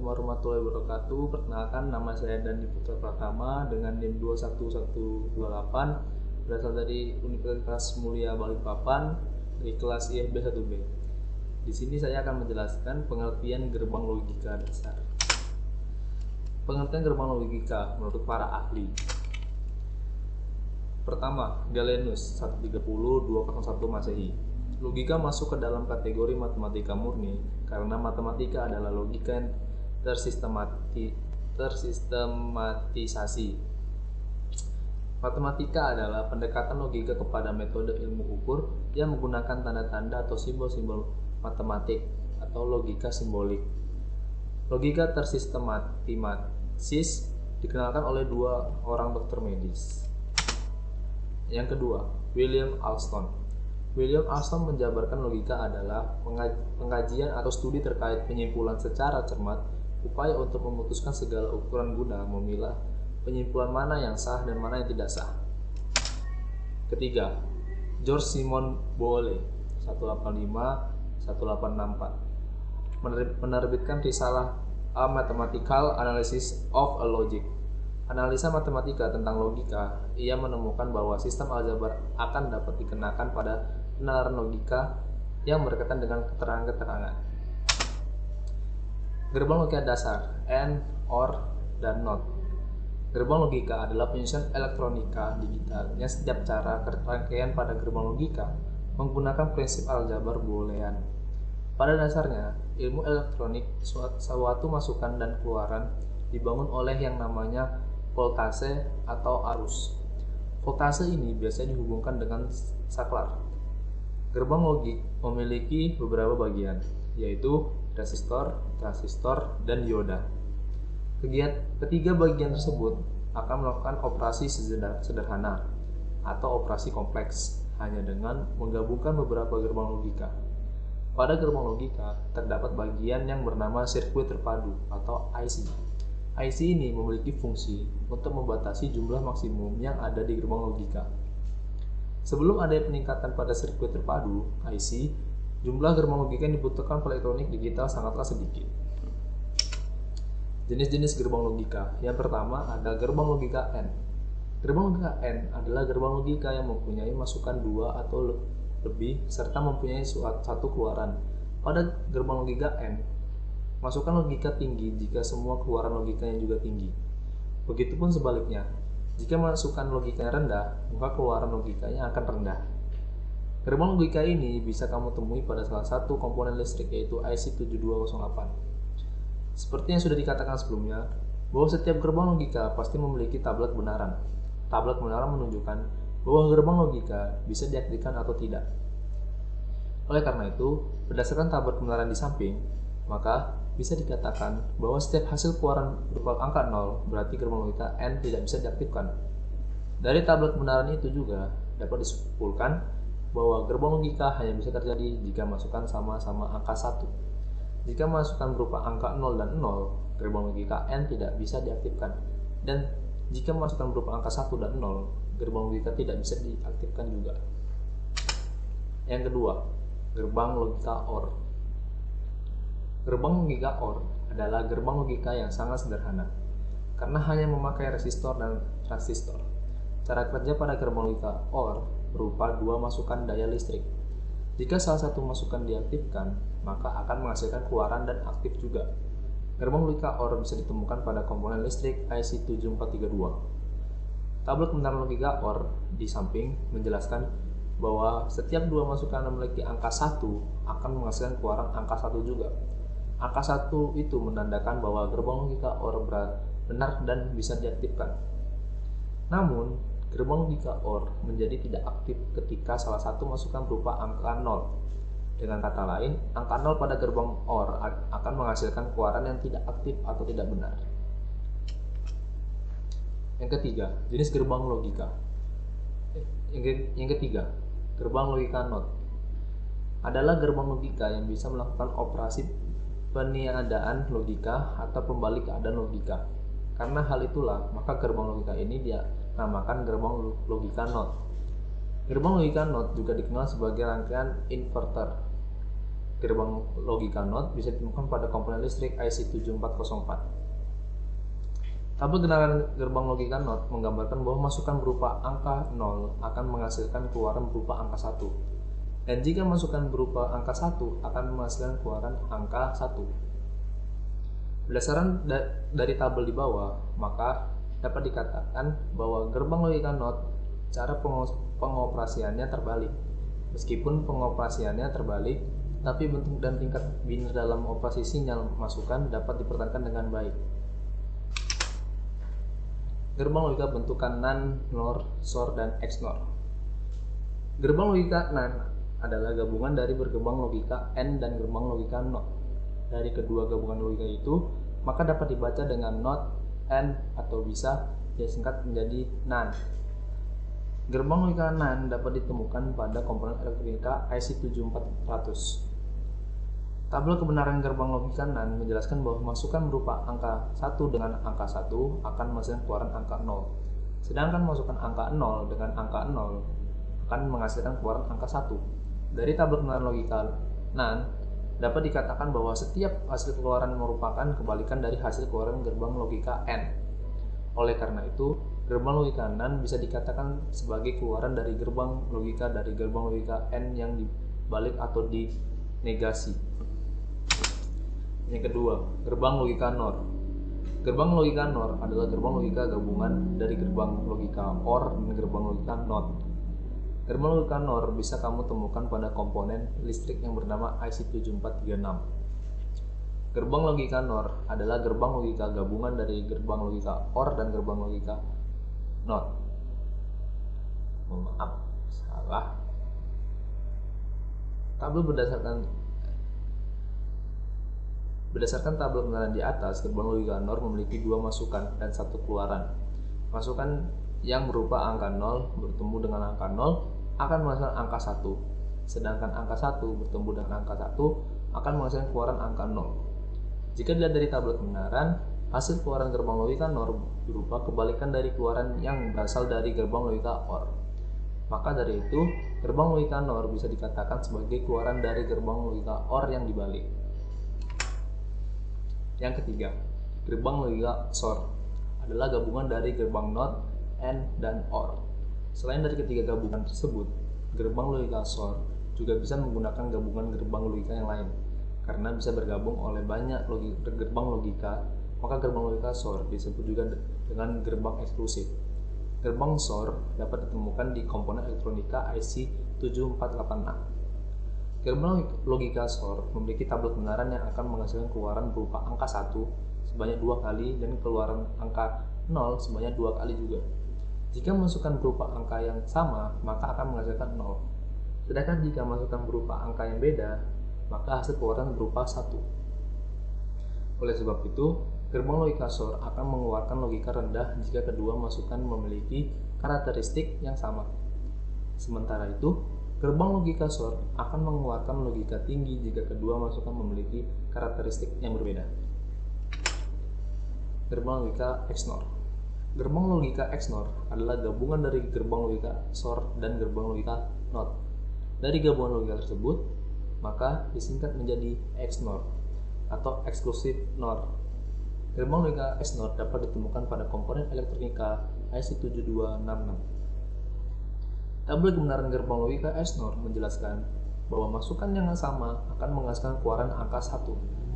warahmatullahi wabarakatuh. Perkenalkan, nama saya Dandi Putra Pratama dengan NIM 21128, berasal dari Universitas Mulia Balikpapan dari kelas IFB 1B. Di sini saya akan menjelaskan pengertian gerbang logika dasar. Pengertian gerbang logika menurut para ahli. Pertama, Galenos 130-201 Masehi. Logika masuk ke dalam kategori matematika murni karena matematika adalah logika yang tersistematisasi. Matematika adalah pendekatan logika kepada metode ilmu ukur yang menggunakan tanda-tanda atau simbol-simbol matematik atau logika simbolik. Logika tersistematis dikenalkan oleh dua orang dokter medis. Yang kedua, William Alston. William Alston menjabarkan logika adalah pengkajian atau studi terkait penyimpulan secara cermat, upaya untuk memutuskan segala ukuran guna memilah penyimpulan mana yang sah dan mana yang tidak sah. Ketiga, George Simon Boole 185-1864 menerbitkan risalah A Mathematical Analysis of a Logic. Analisa matematika tentang logika, ia menemukan bahwa sistem aljabar akan dapat dikenakan pada penalaran logika yang berkaitan dengan keterangan-keterangan. Gerbang logika dasar, AND, OR, dan NOT. Gerbang logika adalah penyusunan elektronika digital yang setiap cara rangkaian pada gerbang logika menggunakan prinsip aljabar boolean. Pada dasarnya, ilmu elektronik suatu masukan dan keluaran dibangun oleh yang namanya voltase atau arus. Voltase ini biasanya dihubungkan dengan saklar. Gerbang logik memiliki beberapa bagian, yaitu resistor, transistor, dan dioda. Ketiga bagian tersebut akan melakukan operasi sederhana atau operasi kompleks hanya dengan menggabungkan beberapa gerbang logika. Pada gerbang logika terdapat bagian yang bernama sirkuit terpadu atau IC. IC ini memiliki fungsi untuk membatasi jumlah maksimum yang ada di gerbang logika. Sebelum ada peningkatan pada sirkuit terpadu IC, jumlah gerbang logika yang dibutuhkan pada elektronik digital sangatlah sedikit. Jenis-jenis gerbang logika. Yang pertama ada gerbang logika N. Gerbang logika N adalah gerbang logika yang mempunyai masukan 2 atau lebih serta mempunyai satu keluaran. Pada gerbang logika N, masukan logika tinggi jika semua keluaran logikanya juga tinggi. Begitupun sebaliknya, jika masukan logikanya rendah, maka keluaran logikanya akan rendah. Gerbang logika ini bisa kamu temui pada salah satu komponen listrik yaitu IC 7208. Seperti yang sudah dikatakan sebelumnya, bahwa setiap gerbang logika pasti memiliki tablet kebenaran. Tablet kebenaran menunjukkan bahwa gerbang logika bisa diaktifkan atau tidak. Oleh karena itu, berdasarkan tablet kebenaran di samping, maka bisa dikatakan bahwa setiap hasil keluaran berupa angka 0 berarti gerbang logika N tidak bisa diaktifkan. Dari tablet kebenaran itu juga dapat disimpulkan bahwa gerbang logika hanya bisa terjadi jika masukan sama-sama angka 1. Jika masukan berupa angka 0 dan 0, gerbang logika N tidak bisa diaktifkan. Dan jika masukan berupa angka 1 dan 0, gerbang logika tidak bisa diaktifkan juga. Yang kedua, gerbang logika OR. Gerbang logika OR adalah gerbang logika yang sangat sederhana, karena hanya memakai resistor dan transistor. Cara kerja pada gerbang logika OR berupa dua masukan daya listrik. Jika salah satu masukan diaktifkan, maka akan menghasilkan keluaran dan aktif juga. Gerbang logika OR bisa ditemukan pada komponen listrik IC 7432. Tabel kebenaran logika OR di samping menjelaskan bahwa setiap dua masukan yang memiliki angka 1 akan menghasilkan keluaran angka 1 juga. Angka 1 itu menandakan bahwa gerbang logika OR benar dan bisa diaktifkan. Namun, gerbang logika OR menjadi tidak aktif ketika salah satu masukan berupa angka 0. Dengan kata lain, angka 0 pada gerbang OR akan menghasilkan keluaran yang tidak aktif atau tidak benar. Yang ketiga, jenis gerbang logika. Yang ketiga, gerbang logika NOT adalah gerbang logika yang bisa melakukan operasi peniadaan logika atau pembalik keadaan logika. Karena hal itulah, maka gerbang logika ini dinamakan gerbang logika NOT. Gerbang logika NOT juga dikenal sebagai rangkaian inverter. gerbang logika NOT bisa ditemukan pada komponen listrik IC7404. Tabel genangan gerbang logika NOT menggambarkan bahwa masukan berupa angka 0 akan menghasilkan keluaran berupa angka 1. Dan jika masukan berupa angka 1 akan menghasilkan keluaran angka 1. Berdasarkan dari tabel di bawah, maka dapat dikatakan bahwa gerbang logika NOT cara pengoperasiannya terbalik. Meskipun pengoperasiannya terbalik, tapi bentuk dan tingkat binary dalam operasi sinyal masukan dapat dipertahankan dengan baik. Gerbang logika bentukan NAND, NOR, SOR, dan XNOR. Gerbang logika NAND adalah gabungan dari bergerbang logika AND dan gerbang logika NOT. Dari kedua gabungan logika itu, maka dapat dibaca dengan NOT, AND, atau bisa disingkat menjadi NAND. Gerbang logika NAND dapat ditemukan pada komponen elektronika IC7400. Tabel kebenaran gerbang logika NAND menjelaskan bahwa masukan berupa angka 1 dengan angka 1 akan menghasilkan keluaran angka 0. Sedangkan masukan angka 0 dengan angka 0 akan menghasilkan keluaran angka 1. Dari tabel kebenaran logika NAND dapat dikatakan bahwa setiap hasil keluaran merupakan kebalikan dari hasil keluaran gerbang logika AND. Oleh karena itu, gerbang logika NAND bisa dikatakan sebagai keluaran dari gerbang logika AND yang dibalik atau dinegasi. Yang kedua, gerbang logika NOR. Gerbang logika NOR adalah gerbang logika gabungan dari gerbang logika OR dan gerbang logika NOT. Gerbang logika NOR bisa kamu temukan pada komponen listrik yang bernama IC7436. Gerbang logika NOR adalah gerbang logika gabungan dari gerbang logika OR dan gerbang logika NOT. Maaf, salah. Berdasarkan tabel kebenaran di atas, gerbang logika NOR memiliki dua masukan dan satu keluaran. Masukan yang berupa angka 0 bertemu dengan angka 0 akan menghasilkan angka 1. Sedangkan angka 1 bertemu dengan angka 1 akan menghasilkan keluaran angka 0. Jika dilihat dari tabel kebenaran, hasil keluaran gerbang logika NOR berupa kebalikan dari keluaran yang berasal dari gerbang logika OR. Maka dari itu, gerbang logika NOR bisa dikatakan sebagai keluaran dari gerbang logika OR yang dibalik. Yang ketiga, gerbang logika SOR adalah gabungan dari gerbang NOT, AND, dan OR. Selain dari ketiga gabungan tersebut, gerbang logika SOR juga bisa menggunakan gabungan gerbang logika yang lain. Karena bisa bergabung oleh banyak gerbang logika, maka gerbang logika SOR disebut juga dengan gerbang eksklusif. Gerbang SOR dapat ditemukan di komponen elektronika IC7486. Gerbang logika SOR memiliki tabel kebenaran yang akan menghasilkan keluaran berupa angka 1 sebanyak 2 kali dan keluaran angka 0 sebanyak 2 kali juga. Jika masukan berupa angka yang sama, maka akan menghasilkan 0. Sedangkan jika masukan berupa angka yang beda, maka hasil keluaran berupa 1. Oleh sebab itu, gerbang logika SOR akan mengeluarkan logika rendah jika kedua masukan memiliki karakteristik yang sama. Sementara itu, gerbang logika SOR akan mengeluarkan logika tinggi jika kedua masukan memiliki karakteristik yang berbeda. Gerbang logika XNOR. Gerbang logika XNOR adalah gabungan dari gerbang logika SOR dan gerbang logika NOT. Dari gabungan logika tersebut, maka disingkat menjadi XNOR atau Exclusive NOR. Gerbang logika XNOR dapat ditemukan pada komponen elektronika IC7266. Tabel kebenaran gerbang logika XNOR menjelaskan bahwa masukan yang sama akan menghasilkan keluaran angka 1,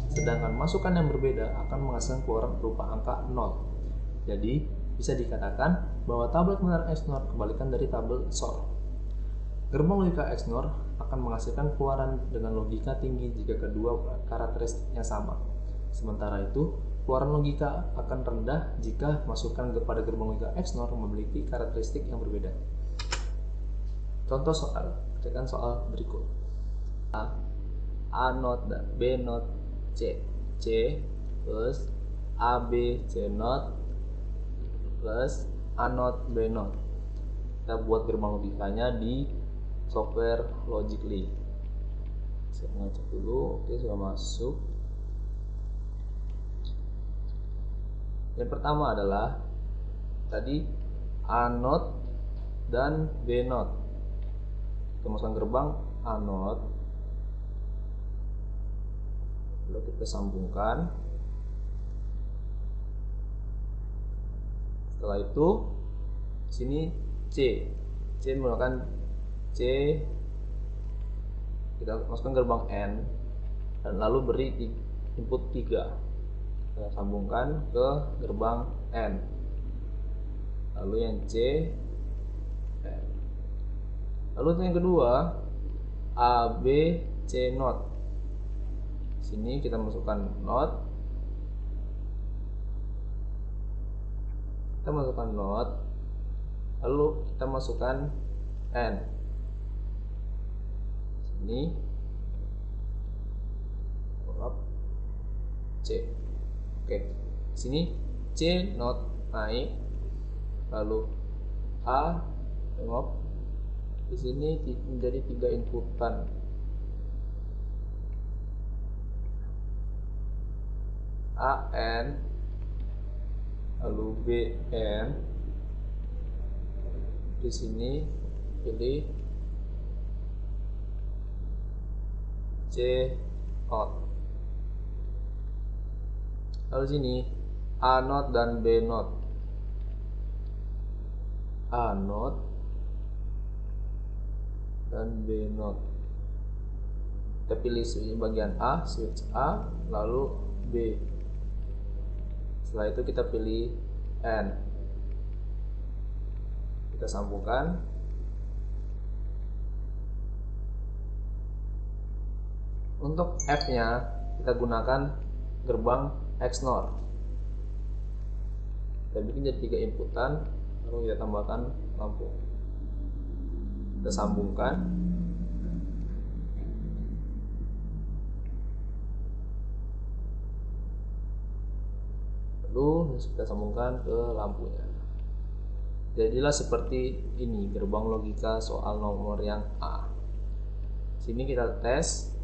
sedangkan masukan yang berbeda akan menghasilkan keluaran berupa angka 0. Jadi, bisa dikatakan bahwa tabel kebenaran XNOR kebalikan dari tabel SOR. Gerbang logika XNOR akan menghasilkan keluaran dengan logika tinggi jika kedua karakteristiknya sama. Sementara itu, keluaran logika akan rendah jika masukan pada gerbang logika XNOR memiliki karakteristik yang berbeda. Contoh soal, kerjakan soal berikut. A not, B not, C plus A B C not plus A not B not. Kita buat gerbang logikanya di software Logically. Saya ngecek dulu, oke sudah masuk. Yang pertama adalah tadi A not dan B not. Kita masukkan gerbang A not lalu kita sambungkan. Setelah itu sini C menggunakan C, kita masukkan gerbang N dan lalu beri input 3, kita sambungkan ke gerbang N, lalu yang C N. Lalu yang kedua A B C not. Sini kita masukkan not, lalu kita masukkan N. Sini C. Oke, sini C not naik, lalu A tengok. Di sini menjadi 3 inputan. AN, lalu BN. Di sini pilih C not. Lalu sini A not dan B not. A not dan B not. Kita pilih bagian A, switch A, lalu B. Setelah itu kita pilih N. Kita sambungkan. Untuk F-nya kita gunakan gerbang XNOR. Kita bikin jadi 3 inputan, lalu kita tambahkan lampu. Kita sambungkan. Lalu kita sambungkan ke lampunya. Jadilah seperti ini gerbang logika soal nomor yang A. Sini kita tes.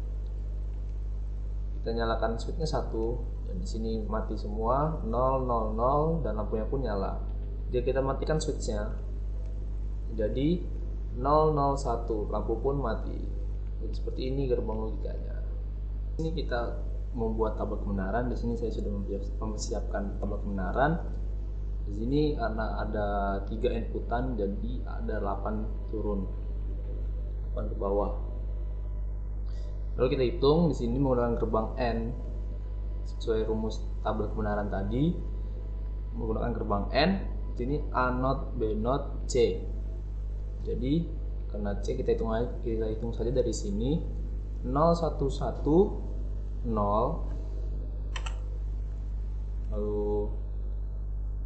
Kita nyalakan switchnya 1, dan di sini mati semua 0 0 0 dan lampunya pun nyala. Jadi kita matikan switchnya, jadi 0 0 1, lampu pun mati. Jadi seperti ini gerbang logikanya. Ini kita membuat tabel kebenaran. Di sini saya sudah mempersiapkan tabel kebenaran. Di sini karena ada 3 inputan, jadi ada 8 turun, 8 ke bawah. Lalu kita hitung di sini menggunakan gerbang N sesuai rumus tabel kebenaran tadi, menggunakan gerbang N. Di sini A not, B not, C. Jadi karena C kita hitung saja dari sini 0 1 1 0, lalu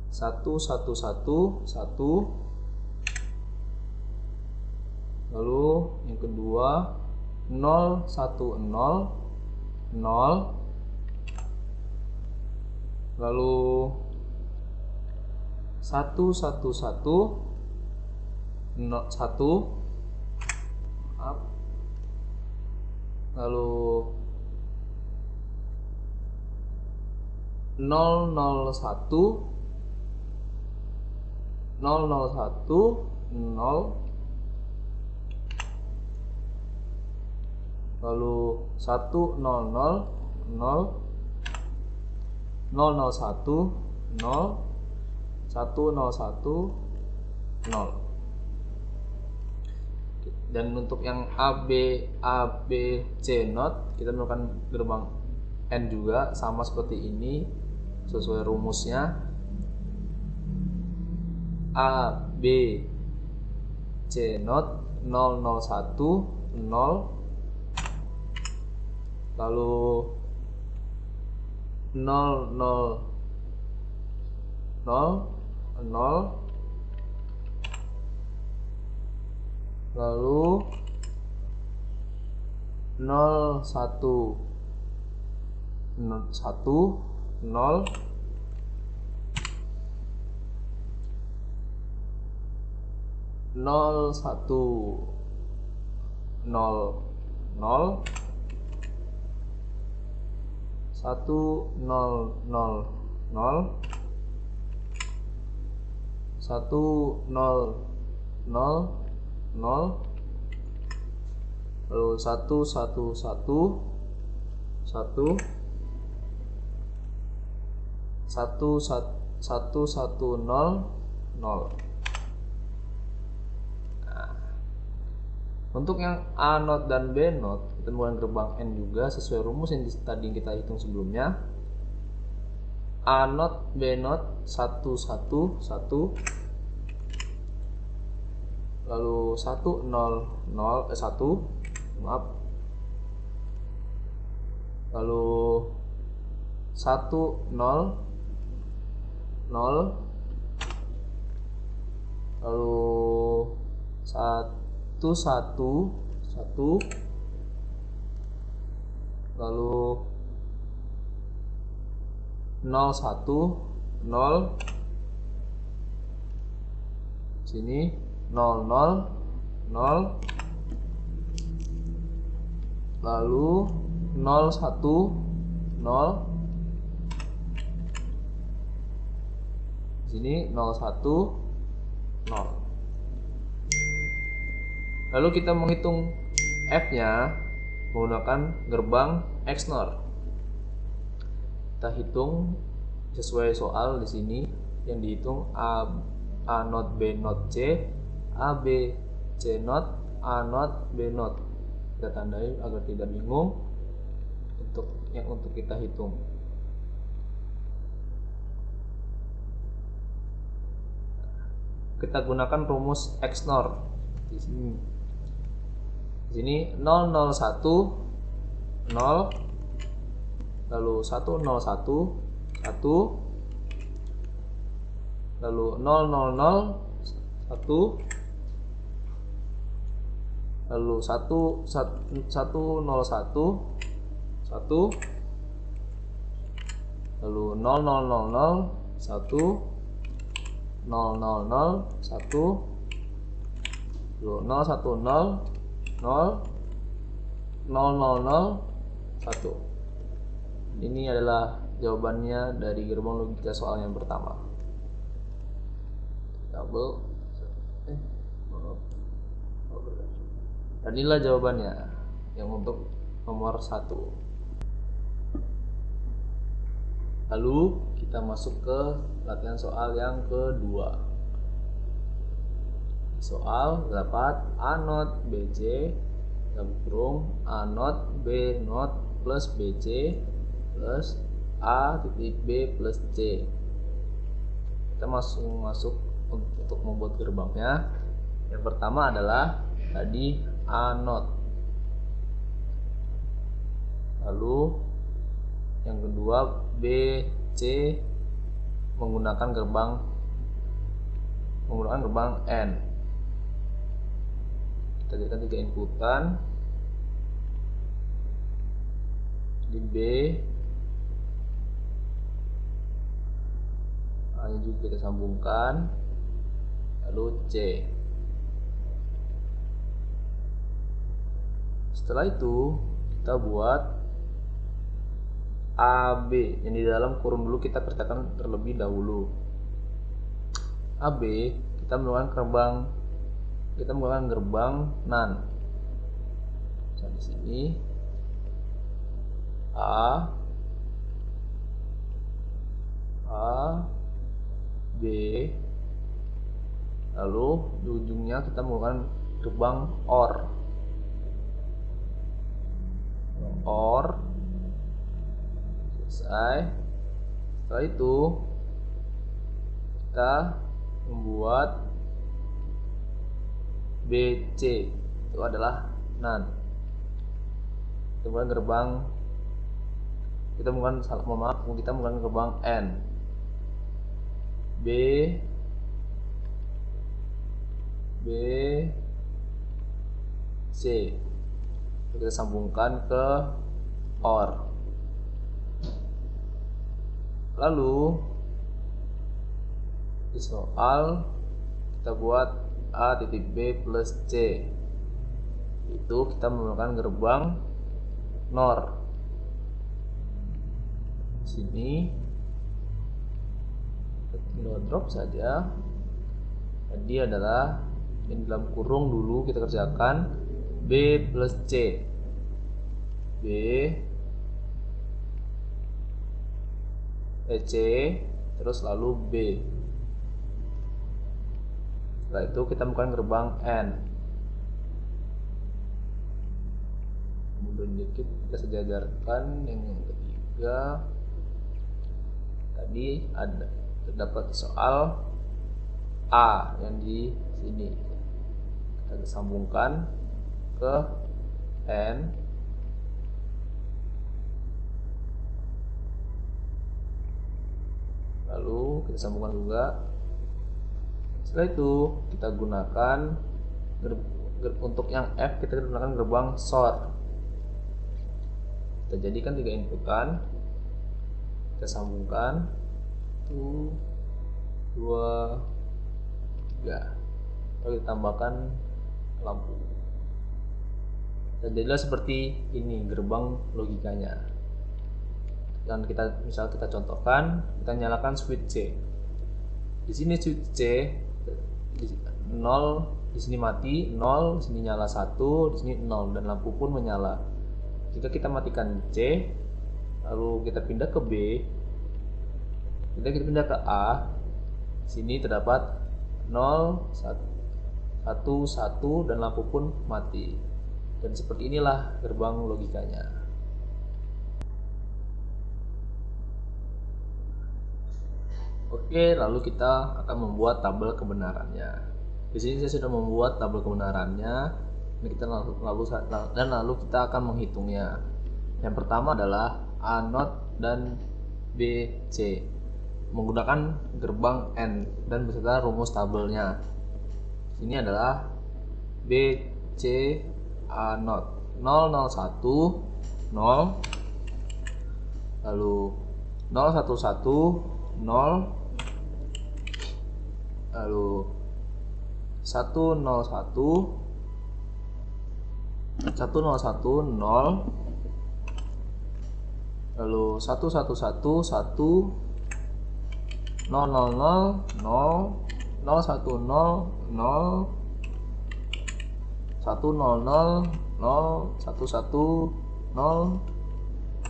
1 1 1 1, lalu yang kedua 0 1 0 0, lalu 1 1 1 1, lalu 0 0 1 0 0 1 0, lalu 1 0 0 0 0 0 1 0 1 0 1 0. Dan untuk yang A B C not kita melakukan gerbang N juga sama seperti ini sesuai rumusnya. A B C not 0 0 1 0, lalu 0 0 0 0, lalu 0 1 1 0, nol 1 0 0, 1 0 0 0, 1 0 0 0, lalu 1 1 1 1, 0. Nah, untuk yang A not dan B not kita menggunakan gerbang N juga sesuai rumus yang tadi kita hitung sebelumnya. A not B not 1 1 1, lalu 1 0 0 1, maaf, lalu 1 0 0, lalu 1 1 1, lalu 0 1 0, sini 0 0 0, lalu 0 1 0, sini 0 1 0. Lalu kita menghitung F-nya menggunakan gerbang XNOR. Kita hitung sesuai soal di sini yang dihitung A not B not C, A B C not, A not B not. Kita tandai agar tidak bingung untuk kita hitung. Kita gunakan rumus XNOR di sini. Di sini 0 0 1 0, lalu 1 0 1 1, lalu 0 0 0 1, lalu 1 1 0 1 1, lalu 0 0 0 0 1, 0 0 0 1, lalu 0 1 0 0 0 0 0 1. Ini adalah jawabannya dari gerbang logika soal yang pertama. Dan inilah jawabannya yang untuk nomor 1. Lalu kita masuk ke latihan soal yang kedua. Soal dapat A not BC dalam kurung A not B not plus BC plus A titik B plus C. Kita masuk untuk membuat gerbangnya. Yang pertama adalah tadi A not. Lalu yang kedua B C menggunakan gerbang N. Kita jadikan 3 inputan. Di B A-nya juga kita sambungkan, lalu C. Setelah itu kita buat AB yang di dalam kurung dulu kita kerjakan terlebih dahulu. AB kita menggunakan gerbang NAND. Nah, di sini A B, lalu di ujungnya kita menggunakan gerbang OR. Selesai. Setelah itu kita membuat BC, itu adalah NAND. Kemudian kita menggunakan gerbang N. B C, kita sambungkan ke OR. Lalu di soal kita buat A titik B plus C, itu kita menggunakan gerbang NOR. Di sini kita drop saja. Jadi adalah yang dalam kurung dulu kita kerjakan B plus C. B C, terus lalu B. Setelah itu kita bukan gerbang N. Kemudian dikit kita sejajarkan yang ketiga. Tadi ada terdapat soal A yang di sini. Kita sambungkan ke N. Lalu kita sambungkan juga. Setelah itu kita gunakan untuk yang F, kita gunakan gerbang SOR. Kita jadikan 3 inputan, kita sambungkan 1, 2, 3, lalu kita tambahkan lampu. Dan jadilah seperti ini gerbang logikanya. Dan misal kita contohkan, kita nyalakan switch C. Di sini switch C 0, di sini mati 0, di sini nyala 1, di sini 0, dan lampu pun menyala. Jika kita matikan C, lalu kita pindah ke B, kita pindah ke A, sini terdapat 0, 1, 1, dan lampu pun mati. Dan seperti inilah gerbang logikanya. Oke, lalu kita akan membuat tabel kebenarannya. Di sini saya sudah membuat tabel kebenarannya. Ini kita lalu kita akan menghitungnya. Yang pertama adalah A0 dan BC menggunakan gerbang N dan beserta rumus tabelnya. Ini adalah BC A0 001 0, lalu 011 0, lalu 101 101 0, lalu 111 1 000 0 0 110 0 111 0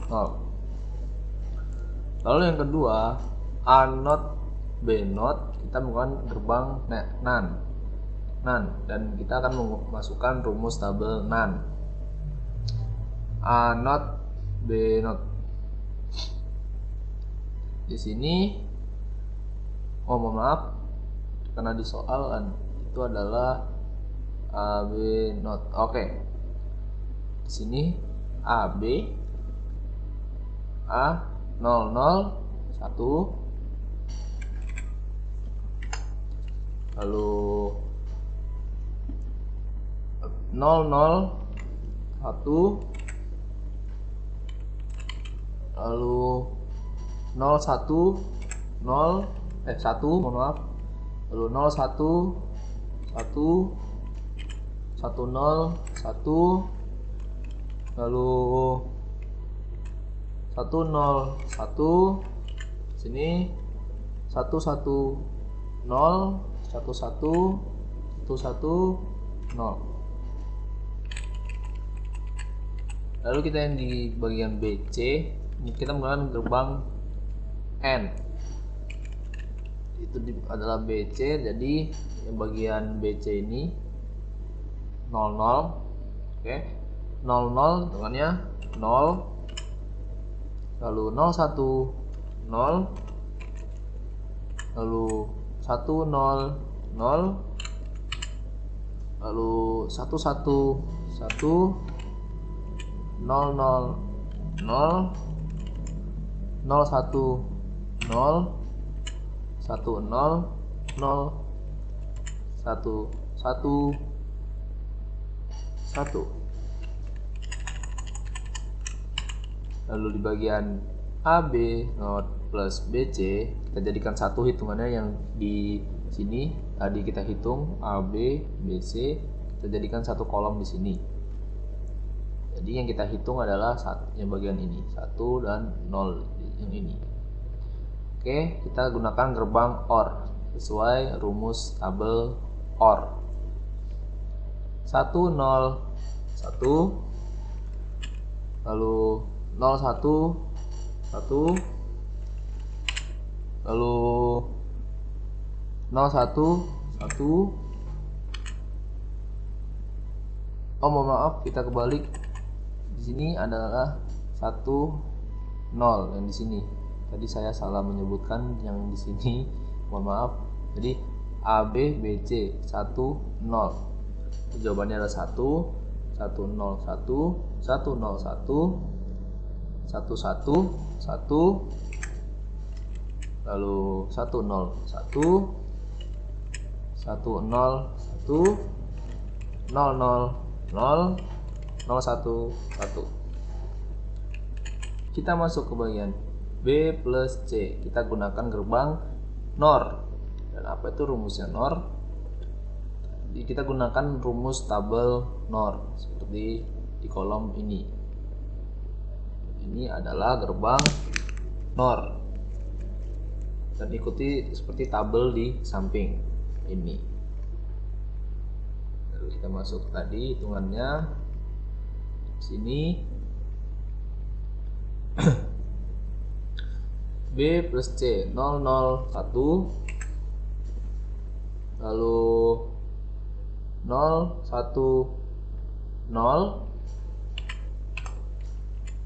0. Lalu yang kedua, A0 B0 kita menggunakan gerbang NaN, dan kita akan memasukkan rumus tabel NaN. A0 B0. Di sini, mohon maaf, karena di soal itu adalah AB0. Oke. Di sini AB A00 1, lalu 00 1, lalu 1, mohon maaf, lalu 01 1 10 1, lalu 101 sini 110 11 110. Lalu kita yang di bagian BC, kita menggunakan gerbang N. Itu adalah BC, jadi yang bagian BC ini 00. Oke. 00 hitungannya 0, lalu 01 0, lalu 10 0, lalu 11 1, 00 0, 01 0, 10 0, 1 1. Lalu di bagian AB not plus BC kita jadikan satu hitungannya. Yang di sini tadi kita hitung AB BC, kita jadikan satu kolom di sini. Jadi yang kita hitung adalah yang bagian ini 1 dan 0 yang ini. Oke, kita gunakan gerbang OR sesuai rumus tabel OR. 1 0 1, lalu 01 1, lalu 0 1 1. Oh, mohon maaf, kita kebalik. Di sini adalah 1 0 yang di sini. Tadi saya salah menyebutkan yang di sini. Mohon maaf. Jadi A B B C 1 0. Jawabannya adalah 1 1 0 1 1 0 1 1 1 1 lalu 1 0 1 1 0 1 0 0 0 01 1. Kita masuk ke bagian B plus C. Kita gunakan gerbang NOR. Dan apa itu rumusnya NOR? Kita gunakan rumus tabel NOR seperti di kolom ini. Ini adalah gerbang NOR. Dan ikuti seperti tabel di samping ini. Lalu kita masuk tadi hitungannya. Sini B plus C 0 0 1, lalu 0 1 0,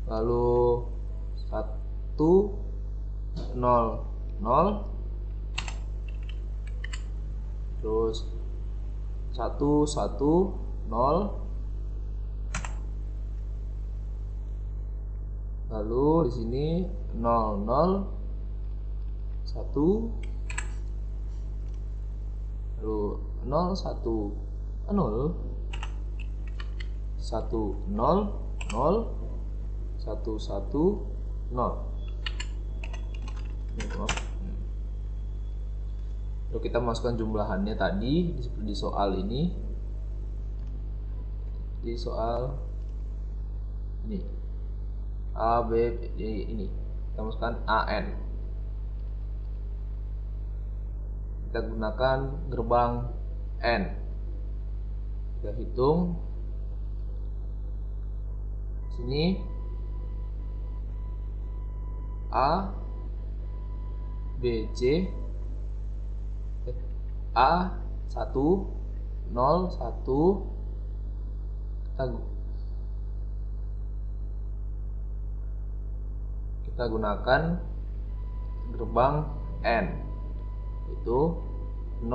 lalu 1 0 0, terus 1 1 0, lalu di sini 0 0 1, lalu 0 1 0 1 0 0 1 1 0. Lalu kita masukkan jumlahannya tadi di soal ini. Di soal ini A B ini kita masukkan AN. Kita gunakan gerbang N. Kita hitung sini A B C A 1 0 1. Kita gunakan gerbang N, itu 0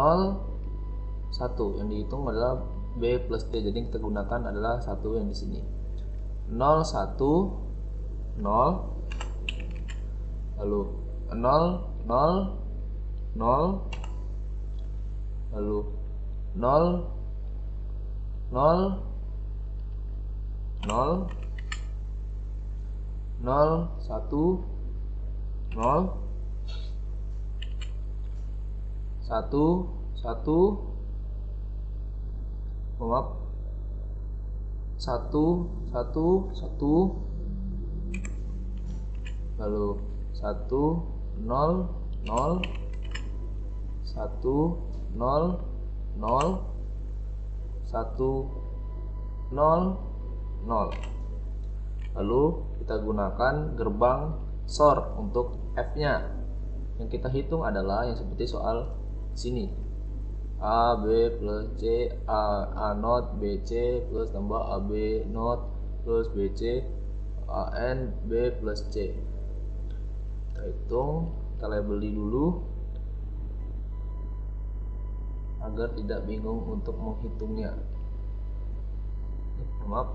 1 yang dihitung adalah B plus D. Jadi kita gunakan adalah 1 yang di sini. 0 1 0, lalu 0 0 0, lalu 0 0 0 0 1 0 1 1, maaf, 1 1 1, lalu 1 0 0 1 0 0 1 0 0. Lalu kita gunakan gerbang SOR untuk F-nya. Yang kita hitung adalah yang seperti soal sini. A B plus C A not B C plus tambah A B not plus B C A N B plus C. Kita hitung, kita labeli dulu agar tidak bingung untuk menghitungnya. Maaf.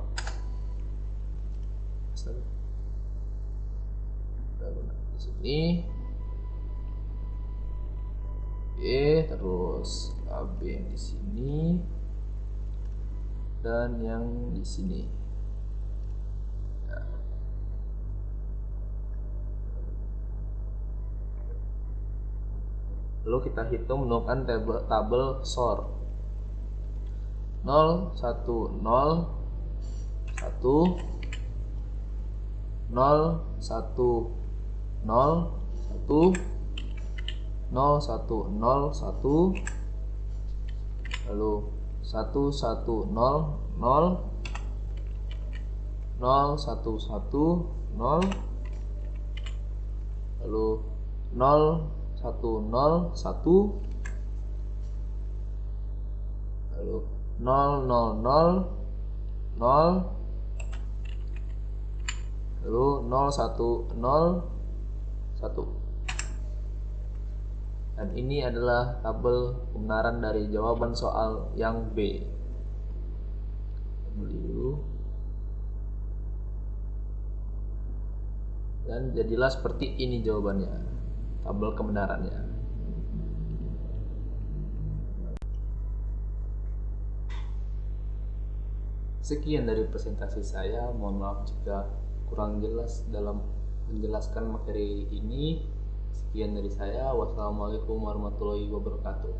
Di sini terus AB yang di sini dan yang di sini. Lalu kita hitung menggunakan tabel SOR. 0 1 0 1 0 1 0 1 0 1 0 1, lalu 1 1 0 0 0 1 1 0, lalu 0 1 0 1, lalu 0 0 0 0, lalu 0 1 0 1. Dan ini adalah tabel kebenaran dari jawaban soal yang B. Dulu. Dan jadilah seperti ini jawabannya, tabel kebenarannya. Sekian dari presentasi saya, mohon maaf jika kurang jelas dalam menjelaskan materi ini. Sekian dari saya, wassalamualaikum warahmatullahi wabarakatuh.